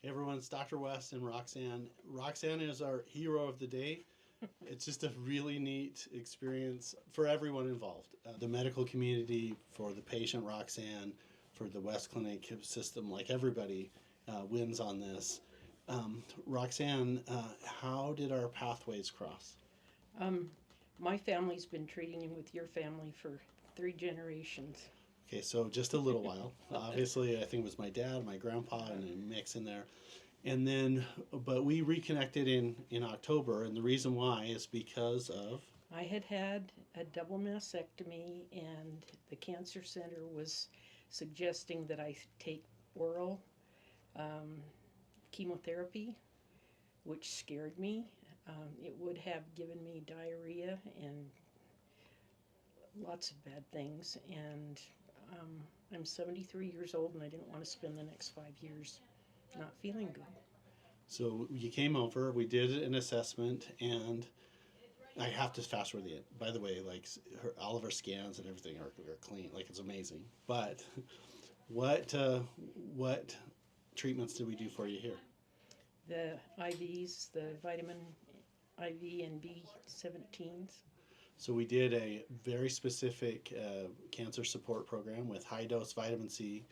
Hey everyone, it's Dr. West and Roxanne. Roxanne is our hero of the day. It's just a really neat experience for everyone involved. The medical community, for the patient Roxanne, for the West Clinic system, like everybody wins on this. Roxanne, how did our pathways cross? My family's been treating with your family for 3 generations. Okay, so just a little while. Obviously, I think it was my dad, my grandpa, and a mix in there. And then, but we reconnected in October, and the reason why is because of. I had had a double mastectomy, and the cancer center was suggesting that I take oral chemotherapy, which scared me. It would have given me diarrhea and lots of bad things. And I'm 73 years old, and I didn't want to spend the next 5 years not feeling good. So you came over, we did an assessment, and I have to fast forward the end. By the way, like all of our scans and everything are clean, like it's amazing. But what treatments did we do for you here? The IVs, the vitamin IV and B17s. So we did a very specific cancer support program with high dose vitamin C.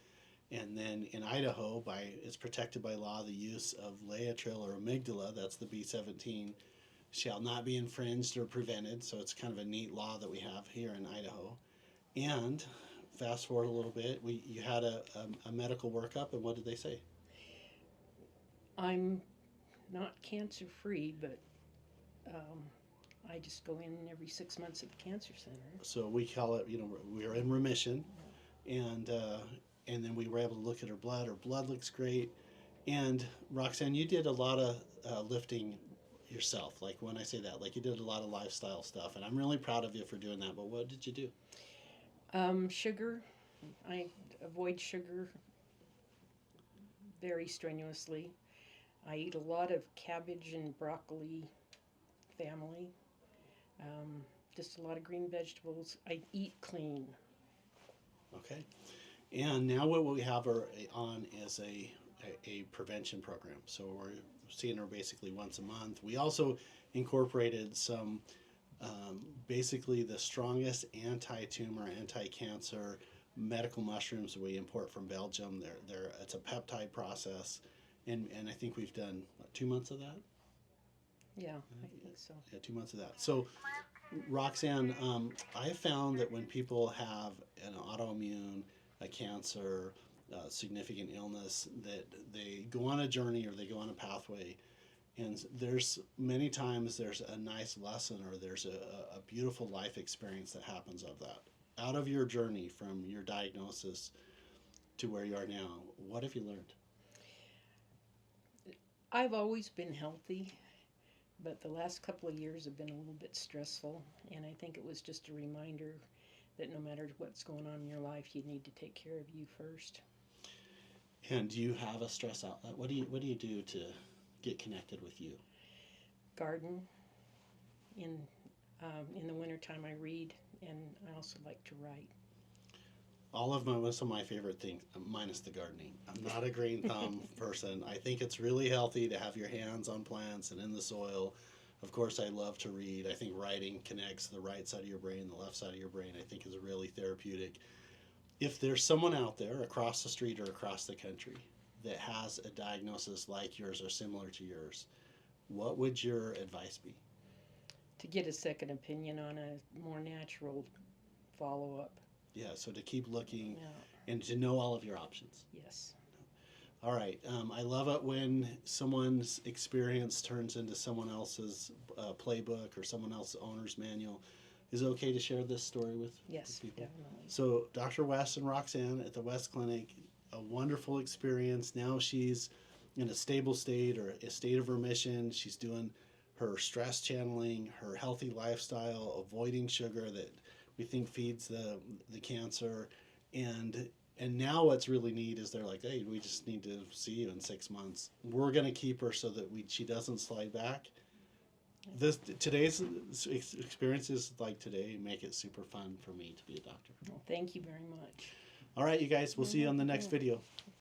And then in Idaho, it's protected by law, the use of Laetrile or amygdala, that's the B17, shall not be infringed or prevented. So it's kind of a neat law that we have here in Idaho. And fast forward a little bit, you had a medical workup, and what did they say? I'm not cancer free, but I just go in every 6 months at the cancer center. So we call it, we're in remission, and then we were able to look at her blood. Her blood looks great. And Roxanne, you did a lot of lifting yourself. Like when I say that, like you did a lot of lifestyle stuff, and I'm really proud of you for doing that. But what did you do? Sugar. I avoid sugar very strenuously. I eat a lot of cabbage and broccoli family. Just a lot of green vegetables. I eat clean. Okay. And now what we have her on is a prevention program. So we're seeing her basically once a month. We also incorporated some basically the strongest anti-tumor, anti-cancer medical mushrooms that we import from Belgium. It's a peptide process, and I think we've done 2 months of that. Yeah, I think so. Yeah, 2 months of that. So, Roxanne, I found that when people have an autoimmune, a cancer, significant illness, that they go on a journey or they go on a pathway, and there's many times there's a nice lesson or there's a beautiful life experience that happens of that. Out of your journey from your diagnosis to where you are now, what have you learned? I've always been healthy, but the last couple of years have been a little bit stressful, and I think it was just a reminder that no matter what's going on in your life, you need to take care of you first. And do you have a stress outlet? What do you do to get connected with you? Garden. In the wintertime, I read, and I also like to write. Some of my favorite things, minus the gardening. I'm not a green thumb person. I think it's really healthy to have your hands on plants and in the soil. Of course, I love to read. I think writing connects the right side of your brain, the left side of your brain. I think is really therapeutic. If there's someone out there across the street or across the country that has a diagnosis like yours or similar to yours, what would your advice be? To get a second opinion on a more natural follow up. Yeah, so to keep looking Yeah. and to know all of your options. Yes. All right. I love it when someone's experience turns into someone else's playbook or someone else's owner's manual. Is it okay to share this story with people? Definitely. So Dr. West and Roxanne at the West Clinic, a wonderful experience. Now she's in a stable state or a state of remission. She's doing her stress channeling, her healthy lifestyle, avoiding sugar that we think feeds the cancer, and now what's really neat is they're like, hey, we just need to see you in 6 months. We're going to keep her so that she doesn't slide back. Today's experiences like today make it super fun for me to be a doctor. Well, thank you very much. All right, you guys, we'll see you on the next video.